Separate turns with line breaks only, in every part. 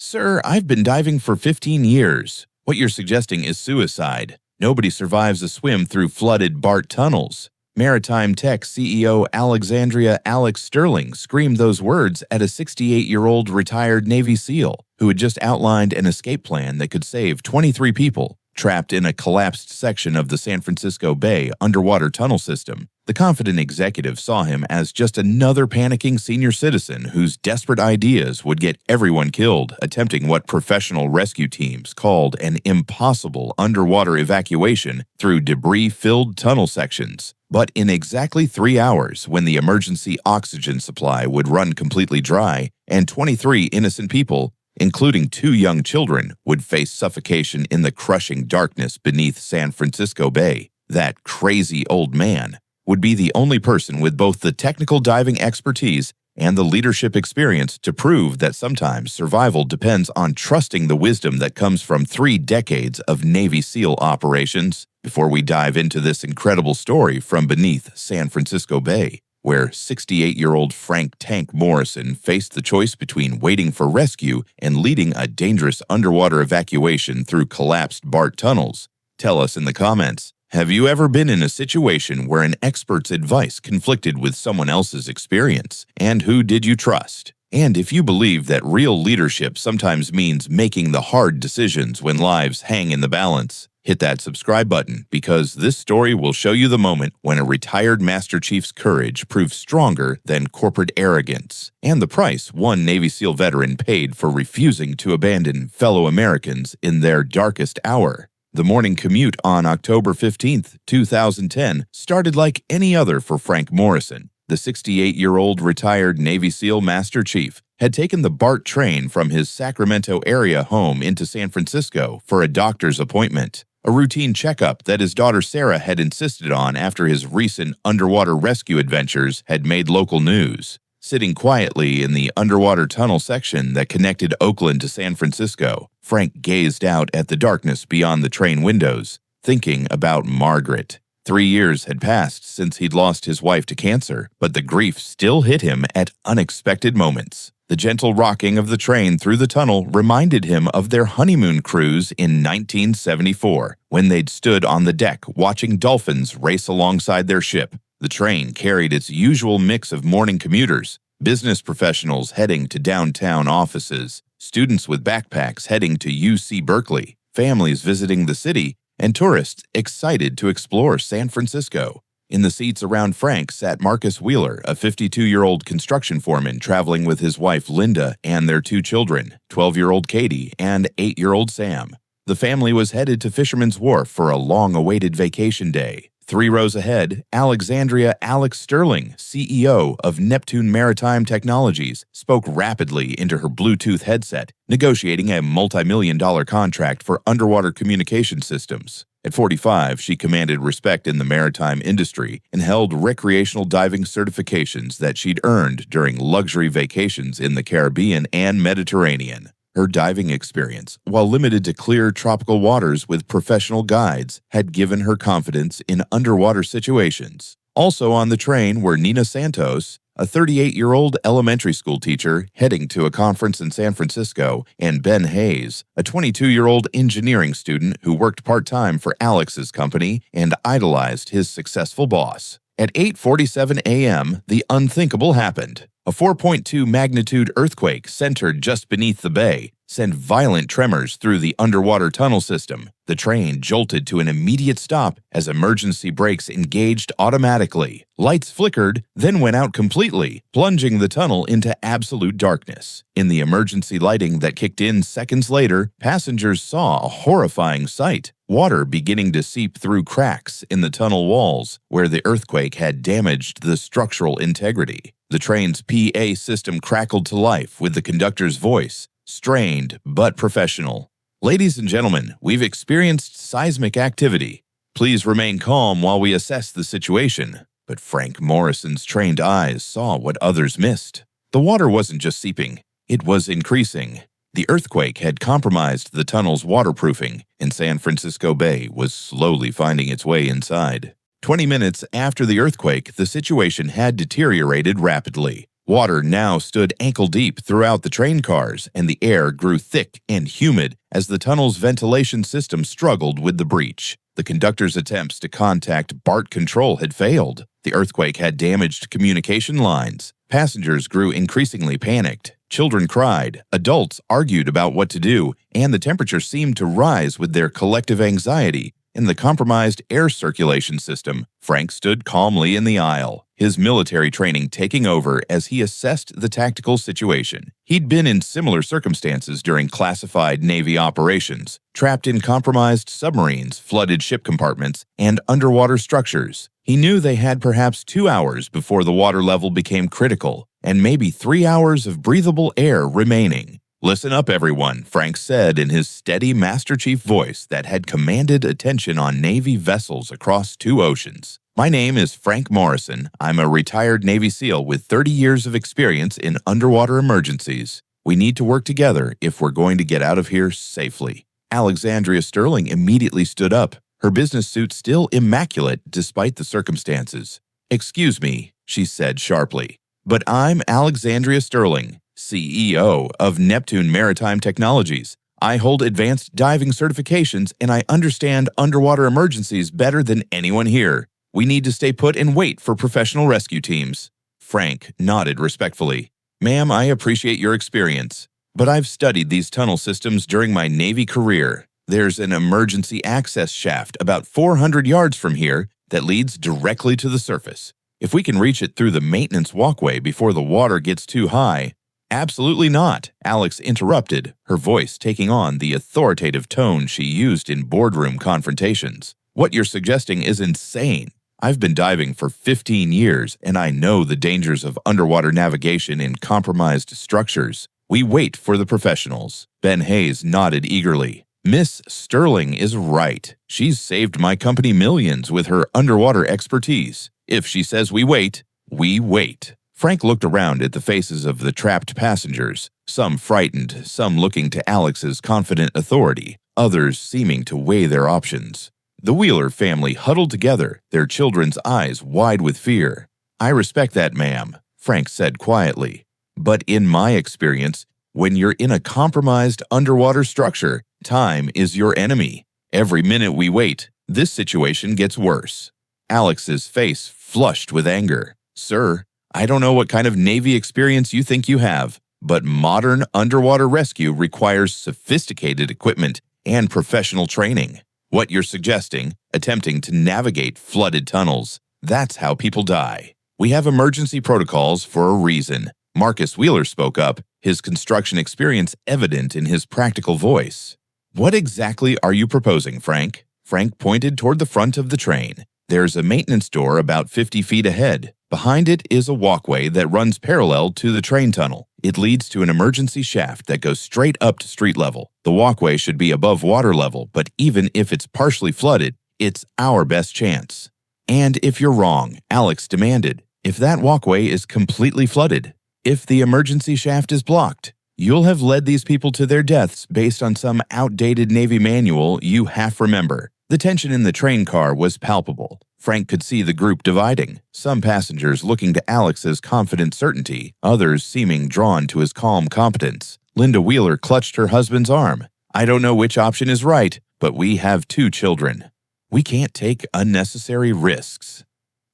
Sir, I've been diving for 15 years. What you're suggesting is suicide. Nobody survives a swim through flooded BART tunnels. Maritime Tech CEO Alexandria Alex Sterling screamed those words at a 68-year-old retired Navy SEAL who had just outlined an escape plan that could save 23 people trapped in a collapsed section of the San Francisco Bay underwater tunnel system. The confident executive saw him as just another panicking senior citizen whose desperate ideas would get everyone killed attempting what professional rescue teams called an impossible underwater evacuation through debris-filled tunnel sections. But in exactly 3 hours, when the emergency oxygen supply would run completely dry and 23 innocent people, including 2 young children, would face suffocation in the crushing darkness beneath San Francisco Bay, that crazy old man would be the only person with both the technical diving expertise and the leadership experience to prove that sometimes survival depends on trusting the wisdom that comes from 3 decades of Navy SEAL operations. Before we dive into this incredible story from beneath San Francisco Bay, where 68-year-old Frank "Tank" Morrison faced the choice between waiting for rescue and leading a dangerous underwater evacuation through collapsed BART tunnels, tell us in the comments. Have you ever been in a situation where an expert's advice conflicted with someone else's experience? And who did you trust? And if you believe that real leadership sometimes means making the hard decisions when lives hang in the balance, hit that subscribe button because this story will show you the moment when a retired Master Chief's courage proved stronger than corporate arrogance, and the price one Navy SEAL veteran paid for refusing to abandon fellow Americans in their darkest hour. The morning commute on October 15, 2010, started like any other for Frank Morrison. The 68-year-old retired Navy SEAL Master Chief had taken the BART train from his Sacramento area home into San Francisco for a doctor's appointment, a routine checkup that his daughter Sarah had insisted on after his recent underwater rescue adventures had made local news. Sitting quietly in the underwater tunnel section that connected Oakland to San Francisco, Frank gazed out at the darkness beyond the train windows, thinking about Margaret. 3 years had passed since he'd lost his wife to cancer, but the grief still hit him at unexpected moments. The gentle rocking of the train through the tunnel reminded him of their honeymoon cruise in 1974, when they'd stood on the deck watching dolphins race alongside their ship. The train carried its usual mix of morning commuters, business professionals heading to downtown offices, students with backpacks heading to UC Berkeley, families visiting the city, and tourists excited to explore San Francisco. In the seats around Frank sat Marcus Wheeler, a 52-year-old construction foreman traveling with his wife Linda and their 2 children, 12-year-old Katie and 8-year-old Sam. The family was headed to Fisherman's Wharf for a long-awaited vacation day. 3 rows ahead, Alexandria Alex Sterling, CEO of Neptune Maritime Technologies, spoke rapidly into her Bluetooth headset, negotiating a multi-million-dollar contract for underwater communication systems. At 45, she commanded respect in the maritime industry and held recreational diving certifications that she'd earned during luxury vacations in the Caribbean and Mediterranean. Her diving experience, while limited to clear tropical waters with professional guides, had given her confidence in underwater situations. Also on the train were Nina Santos, a 38-year-old elementary school teacher heading to a conference in San Francisco, and Ben Hayes, a 22-year-old engineering student who worked part-time for Alex's company and idolized his successful boss. At 8:47 a.m., the unthinkable happened. A 4.2 magnitude earthquake centered just beneath the bay sent violent tremors through the underwater tunnel system. The train jolted to an immediate stop as emergency brakes engaged automatically. Lights flickered, then went out completely, plunging the tunnel into absolute darkness. In the emergency lighting that kicked in seconds later, passengers saw a horrifying sight: water beginning to seep through cracks in the tunnel walls where the earthquake had damaged the structural integrity. The train's PA system crackled to life with the conductor's voice, strained but professional. Ladies and gentlemen, we've experienced seismic activity. Please remain calm while we assess the situation. But Frank Morrison's trained eyes saw what others missed. The water wasn't just seeping, it was increasing. The earthquake had compromised the tunnel's waterproofing, and San Francisco Bay was slowly finding its way inside. 20 minutes after the earthquake, the situation had deteriorated rapidly. Water now stood ankle-deep throughout the train cars, and the air grew thick and humid as the tunnel's ventilation system struggled with the breach. The conductor's attempts to contact BART control had failed. The earthquake had damaged communication lines. Passengers grew increasingly panicked. Children cried, adults argued about what to do, and the temperature seemed to rise with their collective anxiety. In the compromised air circulation system, Frank stood calmly in the aisle, his military training taking over as he assessed the tactical situation. He'd been in similar circumstances during classified Navy operations, trapped in compromised submarines, flooded ship compartments, and underwater structures. He knew they had perhaps 2 hours before the water level became critical, and maybe 3 hours of breathable air remaining. "Listen up, everyone," Frank said in his steady Master Chief voice that had commanded attention on Navy vessels across 2 oceans. "My name is Frank Morrison. I'm a retired Navy SEAL with 30 years of experience in underwater emergencies. We need to work together if we're going to get out of here safely." Alexandria Sterling immediately stood up, her business suit still immaculate despite the circumstances. "Excuse me," she said sharply, "but I'm Alexandria Sterling, CEO of Neptune Maritime Technologies. I hold advanced diving certifications and I understand underwater emergencies better than anyone here. We need to stay put and wait for professional rescue teams." Frank nodded respectfully. "Ma'am, I appreciate your experience, but I've studied these tunnel systems during my Navy career. There's an emergency access shaft about 400 yards from here that leads directly to the surface. If we can reach it through the maintenance walkway before the water gets too high—" "Absolutely not," Alex interrupted, her voice taking on the authoritative tone she used in boardroom confrontations. "What you're suggesting is insane. I've been diving for 15 years, and I know the dangers of underwater navigation in compromised structures. We wait for the professionals." Ben Hayes nodded eagerly. "Miss Sterling is right. She's saved my company millions with her underwater expertise. If she says we wait, we wait." Frank looked around at the faces of the trapped passengers, some frightened, some looking to Alex's confident authority, others seeming to weigh their options. The Wheeler family huddled together, their children's eyes wide with fear. "I respect that, ma'am," Frank said quietly. "But in my experience, when you're in a compromised underwater structure, time is your enemy. Every minute we wait, this situation gets worse." Alex's face flushed with anger. "Sir, I don't know what kind of Navy experience you think you have, but modern underwater rescue requires sophisticated equipment and professional training. What you're suggesting, attempting to navigate flooded tunnels, that's how people die. We have emergency protocols for a reason." Marcus Wheeler spoke up, his construction experience evident in his practical voice. "What exactly are you proposing, Frank?" Frank pointed toward the front of the train. "There's a maintenance door about 50 feet ahead. Behind it is a walkway that runs parallel to the train tunnel. It leads to an emergency shaft that goes straight up to street level. The walkway should be above water level, but even if it's partially flooded, it's our best chance." "And if you're wrong," Alex demanded, "if that walkway is completely flooded, if the emergency shaft is blocked, you'll have led these people to their deaths based on some outdated Navy manual you half remember." The tension in the train car was palpable. Frank could see the group dividing, some passengers looking to Alex's confident certainty, others seeming drawn to his calm competence. Linda Wheeler clutched her husband's arm. "I don't know which option is right, but we have 2 children. We can't take unnecessary risks."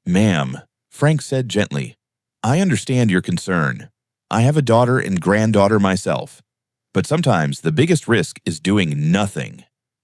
"Ma'am," Frank said gently, "I understand your concern. I have a daughter and granddaughter myself. But sometimes the biggest risk is doing nothing."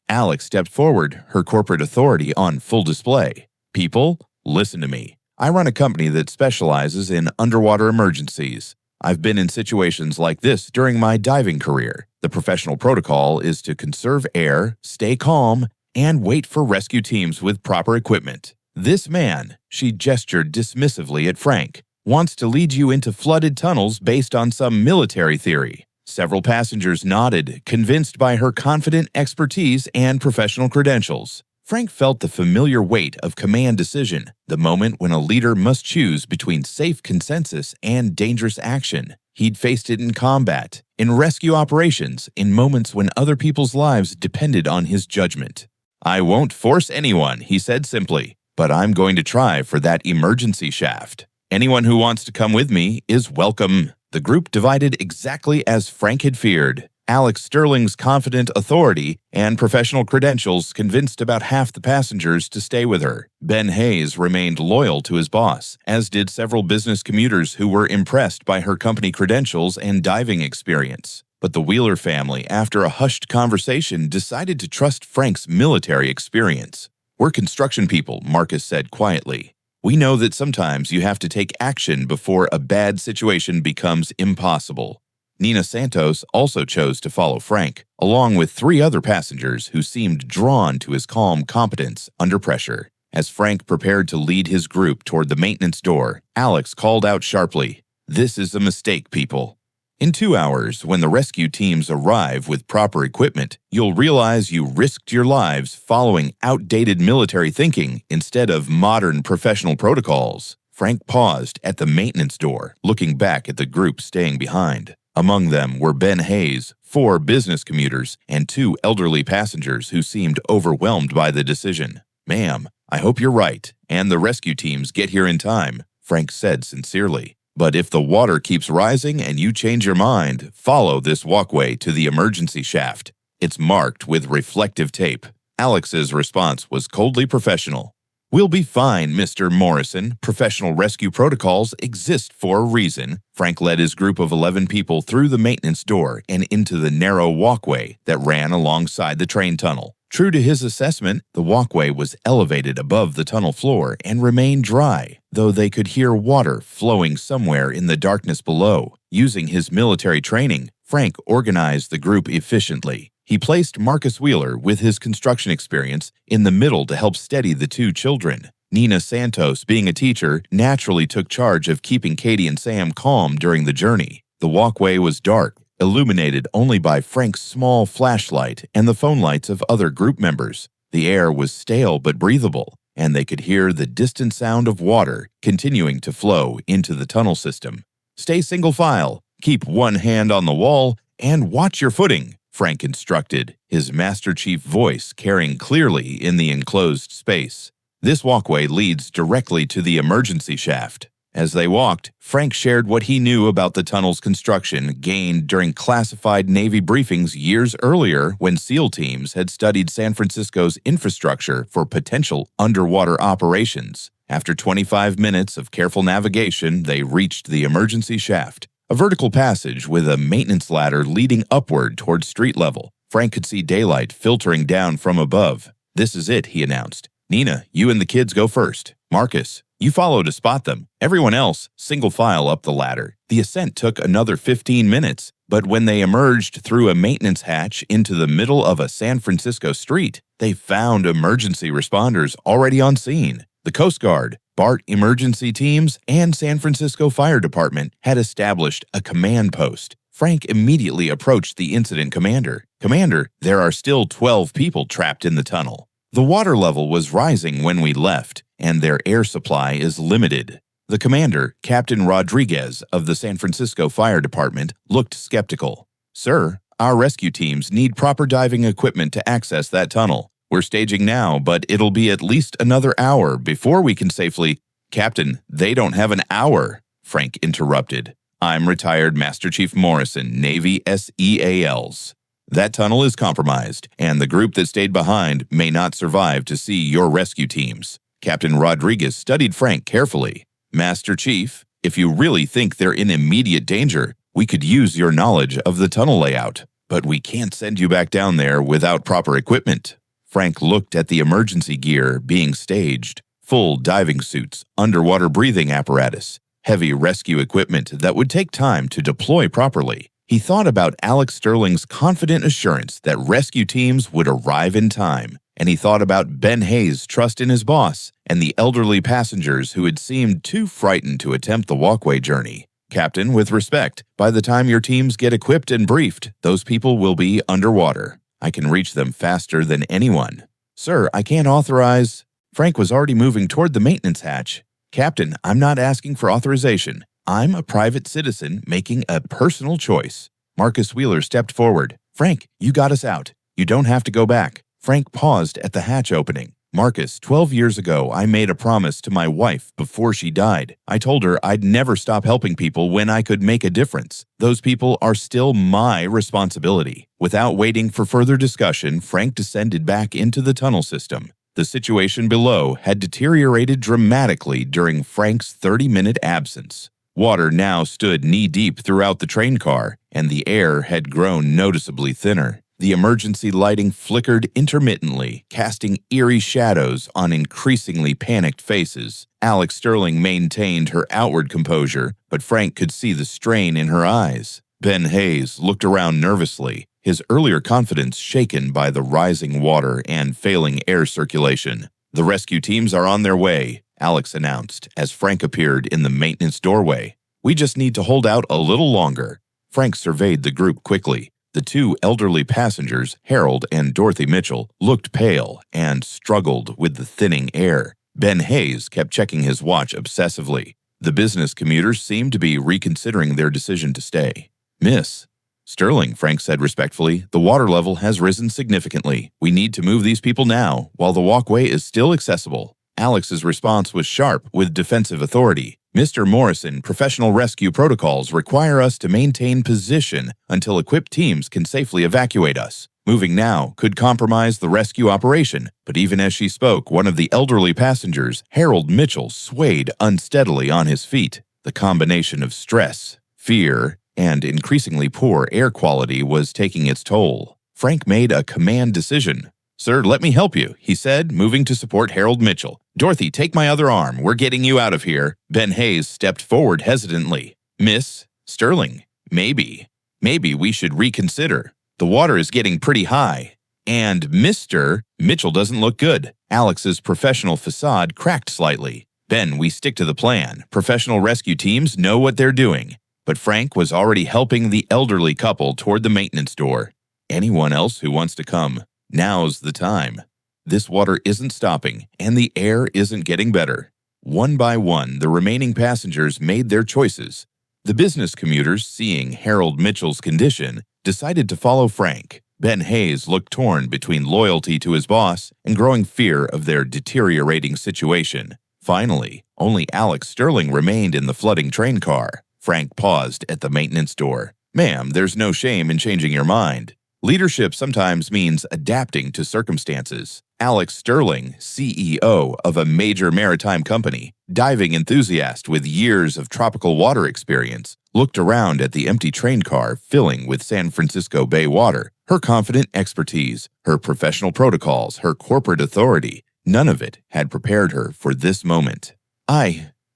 Alex stepped forward, her corporate authority on full display. "People, listen to me. I run a company that specializes in underwater emergencies. I've been in situations like this during my diving career. The professional protocol is to conserve air, stay calm, and wait for rescue teams with proper equipment. This man," she gestured dismissively at Frank, "wants to lead you into flooded tunnels based on some military theory." Several passengers nodded, convinced by her confident expertise and professional credentials. Frank felt the familiar weight of command decision, the moment when a leader must choose between safe consensus and dangerous action. He'd faced it in combat, in rescue operations, in moments when other people's lives depended on his judgment. "I won't force anyone," he said simply, "but I'm going to try for that emergency shaft. Anyone who wants to come with me is welcome." The group divided exactly as Frank had feared. Alex Sterling's confident authority and professional credentials convinced about half the passengers to stay with her. Ben Hayes remained loyal to his boss, as did several business commuters who were impressed by her company credentials and diving experience. But the Wheeler family, after a hushed conversation, decided to trust Frank's military experience. "We're construction people," Marcus said quietly. "We know that sometimes you have to take action before a bad situation becomes impossible." Nina Santos also chose to follow Frank, along with 3 other passengers who seemed drawn to his calm competence under pressure. As Frank prepared to lead his group toward the maintenance door, Alex called out sharply, "This is a mistake, people." In 2 hours, when the rescue teams arrive with proper equipment, you'll realize you risked your lives following outdated military thinking instead of modern professional protocols. Frank paused at the maintenance door, looking back at the group staying behind. Among them were Ben Hayes, 4 business commuters, and 2 elderly passengers who seemed overwhelmed by the decision. "Ma'am, I hope you're right, and the rescue teams get here in time," Frank said sincerely. "But if the water keeps rising and you change your mind, follow this walkway to the emergency shaft. It's marked with reflective tape." Alex's response was coldly professional. "We'll be fine, Mr. Morrison. Professional rescue protocols exist for a reason." Frank led his group of 11 people through the maintenance door and into the narrow walkway that ran alongside the train tunnel. True to his assessment, the walkway was elevated above the tunnel floor and remained dry, though they could hear water flowing somewhere in the darkness below. Using his military training, Frank organized the group efficiently. He placed Marcus Wheeler, with his construction experience, in the middle to help steady the 2 children. Nina Santos, being a teacher, naturally took charge of keeping Katie and Sam calm during the journey. The walkway was dark, illuminated only by Frank's small flashlight and the phone lights of other group members. The air was stale but breathable, and they could hear the distant sound of water continuing to flow into the tunnel system. "Stay single file, keep one hand on the wall, and watch your footing," Frank instructed, his Master Chief voice carrying clearly in the enclosed space. "This walkway leads directly to the emergency shaft." As they walked, Frank shared what he knew about the tunnel's construction gained during classified Navy briefings years earlier when SEAL teams had studied San Francisco's infrastructure for potential underwater operations. After 25 minutes of careful navigation, they reached the emergency shaft, a vertical passage with a maintenance ladder leading upward toward street level. Frank could see daylight filtering down from above. "This is it," he announced. "Nina, you and the kids go first. Marcus, you follow to spot them. Everyone else, single file up the ladder." The ascent took another 15 minutes, but when they emerged through a maintenance hatch into the middle of a San Francisco street, they found emergency responders already on scene. The Coast Guard, BART emergency teams, and San Francisco Fire Department had established a command post. Frank immediately approached the incident commander. "Commander, there are still 12 people trapped in the tunnel. The water level was rising when we left, and their air supply is limited." The commander, Captain Rodriguez of the San Francisco Fire Department, looked skeptical. "Sir, our rescue teams need proper diving equipment to access that tunnel. We're staging now, but it'll be at least another hour before we can safely—" "Captain, they don't have an hour," Frank interrupted. "I'm retired Master Chief Morrison, Navy SEALs. That tunnel is compromised, and the group that stayed behind may not survive to see your rescue teams." Captain Rodriguez studied Frank carefully. "Master Chief, if you really think they're in immediate danger, we could use your knowledge of the tunnel layout, but we can't send you back down there without proper equipment." Frank looked at the emergency gear being staged: full diving suits, underwater breathing apparatus, heavy rescue equipment that would take time to deploy properly. He thought about Alex Sterling's confident assurance that rescue teams would arrive in time, and he thought about Ben Hayes' trust in his boss and the elderly passengers who had seemed too frightened to attempt the walkway journey. "Captain, with respect, by the time your teams get equipped and briefed, those people will be underwater. I can reach them faster than anyone." "Sir, I can't authorize—" Frank was already moving toward the maintenance hatch. "Captain, I'm not asking for authorization. I'm a private citizen making a personal choice." Marcus Wheeler stepped forward. "Frank, you got us out. You don't have to go back." Frank paused at the hatch opening. Marcus, 12 years ago, I made a promise to my wife before she died. I told her I'd never stop helping people when I could make a difference. Those people are still my responsibility. Without waiting for further discussion, Frank descended back into the tunnel system. The situation below had deteriorated dramatically during Frank's 30-minute absence. Water now stood knee-deep throughout the train car, and the air had grown noticeably thinner. The emergency lighting flickered intermittently, casting eerie shadows on increasingly panicked faces. Alex Sterling maintained her outward composure, but Frank could see the strain in her eyes. Ben Hayes looked around nervously, his earlier confidence shaken by the rising water and failing air circulation. "The rescue teams are on their way," Alex announced as Frank appeared in the maintenance doorway. "We just need to hold out a little longer." Frank surveyed the group quickly. The two elderly passengers, Harold and Dorothy Mitchell, looked pale and struggled with the thinning air. Ben Hayes kept checking his watch obsessively. The business commuters seemed to be reconsidering their decision to stay. "Miss Sterling," Frank said respectfully, "the water level has risen significantly. We need to move these people now, while the walkway is still accessible." Alex's response was sharp, with defensive authority. "Mr. Morrison, professional rescue protocols require us to maintain position until equipped teams can safely evacuate us. Moving now could compromise the rescue operation." But even as she spoke, one of the elderly passengers, Harold Mitchell, swayed unsteadily on his feet. The combination of stress, fear, and increasingly poor air quality was taking its toll. Frank made a command decision. "Sir, let me help you," he said, moving to support Harold Mitchell. "Dorothy, take my other arm. We're getting you out of here." Ben Hayes stepped forward hesitantly. "Miss Sterling, maybe we should reconsider. The water is getting pretty high. And Mr. Mitchell doesn't look good." Alex's professional facade cracked slightly. "Ben, we stick to the plan. Professional rescue teams know what they're doing." But Frank was already helping the elderly couple toward the maintenance door. "Anyone else who wants to come? Now's the time. This water isn't stopping, and the air isn't getting better." One by one, the remaining passengers made their choices. The business commuters, seeing Harold Mitchell's condition, decided to follow Frank. Ben Hayes looked torn between loyalty to his boss and growing fear of their deteriorating situation. Finally, only Alex Sterling remained in the flooding train car. Frank paused at the maintenance door. "Ma'am, there's no shame in changing your mind. Leadership sometimes means adapting to circumstances." Alex Sterling, CEO of a major maritime company, diving enthusiast with years of tropical water experience, looked around at the empty train car filling with San Francisco Bay water. Her confident expertise, her professional protocols, her corporate authority, none of it had prepared her for this moment.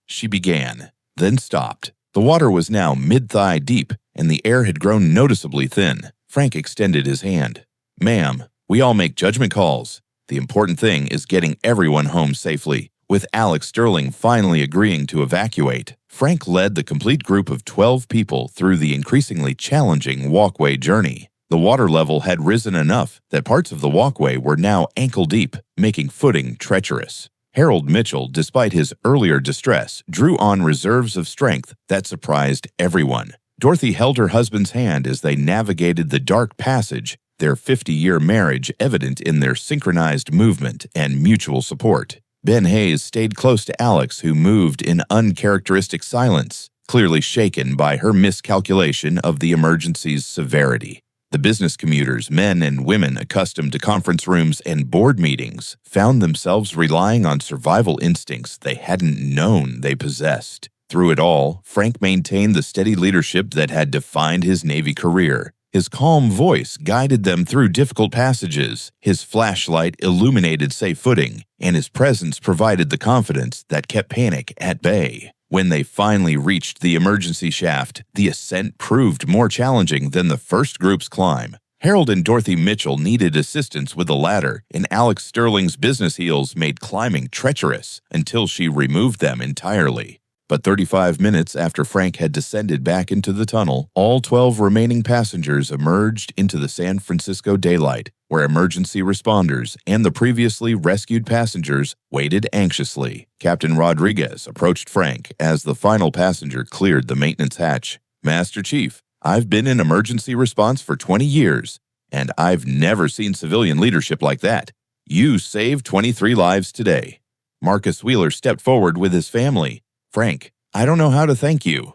She began, then stopped. The water was now mid-thigh deep, and the air had grown noticeably thin. Frank extended his hand. "Ma'am, we all make judgment calls. The important thing is getting everyone home safely." With Alex Sterling finally agreeing to evacuate, Frank led the complete group of 12 people through the increasingly challenging walkway journey. The water level had risen enough that parts of the walkway were now ankle-deep, making footing treacherous. Harold Mitchell, despite his earlier distress, drew on reserves of strength that surprised everyone. Dorothy held her husband's hand as they navigated the dark passage, their 50-year marriage evident in their synchronized movement and mutual support. Ben Hayes stayed close to Alex, who moved in uncharacteristic silence, clearly shaken by her miscalculation of the emergency's severity. The business commuters, men and women accustomed to conference rooms and board meetings, found themselves relying on survival instincts they hadn't known they possessed. Through it all, Frank maintained the steady leadership that had defined his Navy career. His calm voice guided them through difficult passages, his flashlight illuminated safe footing, and his presence provided the confidence that kept panic at bay. When they finally reached the emergency shaft, the ascent proved more challenging than the first group's climb. Harold and Dorothy Mitchell needed assistance with the ladder, and Alex Sterling's business heels made climbing treacherous until she removed them entirely. But 35 minutes after Frank had descended back into the tunnel, all 12 remaining passengers emerged into the San Francisco daylight, where emergency responders and the previously rescued passengers waited anxiously. Captain Rodriguez approached Frank as the final passenger cleared the maintenance hatch. "Master Chief, I've been in emergency response for 20 years, and I've never seen civilian leadership like that. You saved 23 lives today. Marcus Wheeler stepped forward with his family. Frank, I don't know how to thank you.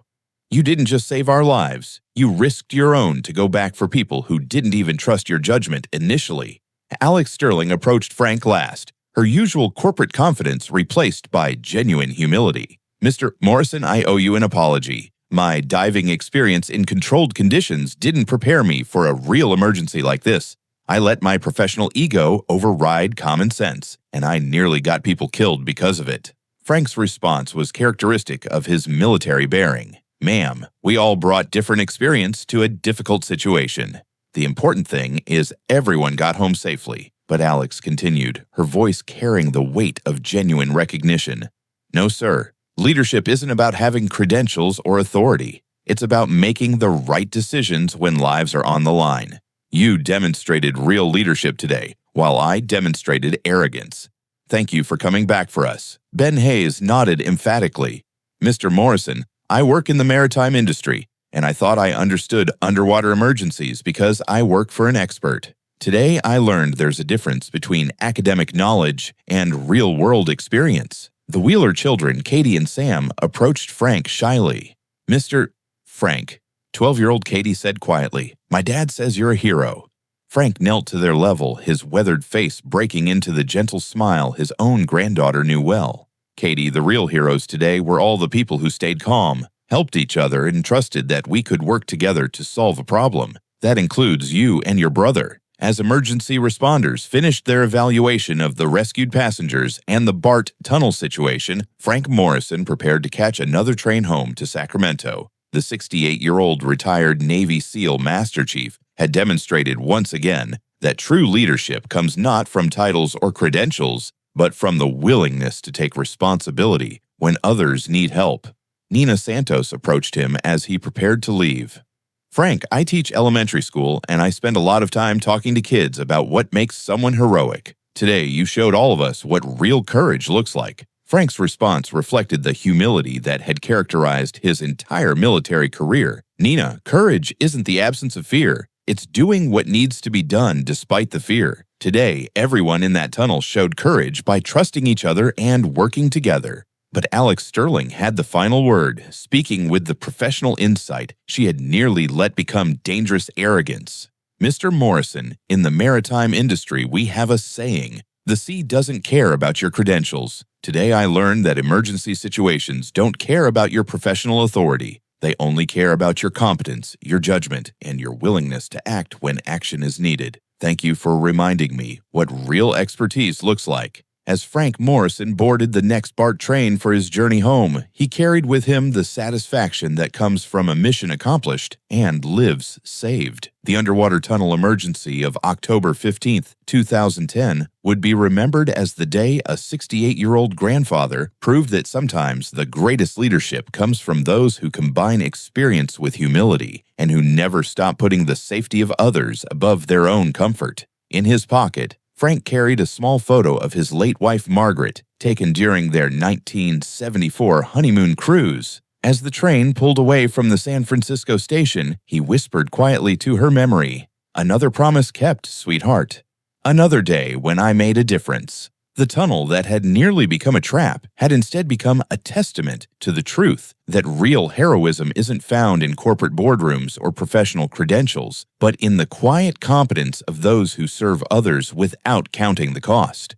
You didn't just save our lives. You risked your own to go back for people who didn't even trust your judgment initially. Alex Sterling approached Frank last, her usual corporate confidence replaced by genuine humility. Mr. Morrison, I owe you an apology. My diving experience in controlled conditions didn't prepare me for a real emergency like this. I let my professional ego override common sense, and I nearly got people killed because of it. Frank's response was characteristic of his military bearing. Ma'am, we all brought different experience to a difficult situation. The important thing is everyone got home safely. But Alex continued, her voice carrying the weight of genuine recognition. No, sir. Leadership isn't about having credentials or authority. It's about making the right decisions when lives are on the line. You demonstrated real leadership today, while I demonstrated arrogance. Thank you for coming back for us. Ben Hayes nodded emphatically. Mr. Morrison, I work in the maritime industry, and I thought I understood underwater emergencies because I work for an expert. Today, I learned there's a difference between academic knowledge and real-world experience. The Wheeler children, Katie and Sam, approached Frank shyly. Mr. Frank, 12-year-old Katie said quietly, my dad says you're a hero. Frank knelt to their level, his weathered face breaking into the gentle smile his own granddaughter knew well. Katie, the real heroes today were all the people who stayed calm, helped each other, and trusted that we could work together to solve a problem. That includes you and your brother. As emergency responders finished their evaluation of the rescued passengers and the BART tunnel situation, Frank Morrison prepared to catch another train home to Sacramento. The 68-year-old retired Navy SEAL Master Chief had demonstrated once again that true leadership comes not from titles or credentials, but from the willingness to take responsibility when others need help. Nina Santos approached him as he prepared to leave. Frank, I teach elementary school, and I spend a lot of time talking to kids about what makes someone heroic. Today, you showed all of us what real courage looks like. Frank's response reflected the humility that had characterized his entire military career. Nina, courage isn't the absence of fear. It's doing what needs to be done despite the fear. Today, everyone in that tunnel showed courage by trusting each other and working together. But Alex Sterling had the final word, speaking with the professional insight she had nearly let become dangerous arrogance. Mr. Morrison, in the maritime industry, we have a saying, the sea doesn't care about your credentials. Today I learned that emergency situations don't care about your professional authority. They only care about your competence, your judgment, and your willingness to act when action is needed. Thank you for reminding me what real expertise looks like. As Frank Morrison boarded the next BART train for his journey home, he carried with him the satisfaction that comes from a mission accomplished and lives saved. The underwater tunnel emergency of October 15, 2010, would be remembered as the day a 68-year-old grandfather proved that sometimes the greatest leadership comes from those who combine experience with humility and who never stop putting the safety of others above their own comfort. In his pocket, Frank carried a small photo of his late wife Margaret, taken during their 1974 honeymoon cruise. As the train pulled away from the San Francisco station, he whispered quietly to her memory, "Another promise kept, sweetheart. Another day when I made a difference." The tunnel that had nearly become a trap had instead become a testament to the truth that real heroism isn't found in corporate boardrooms or professional credentials, but in the quiet competence of those who serve others without counting the cost.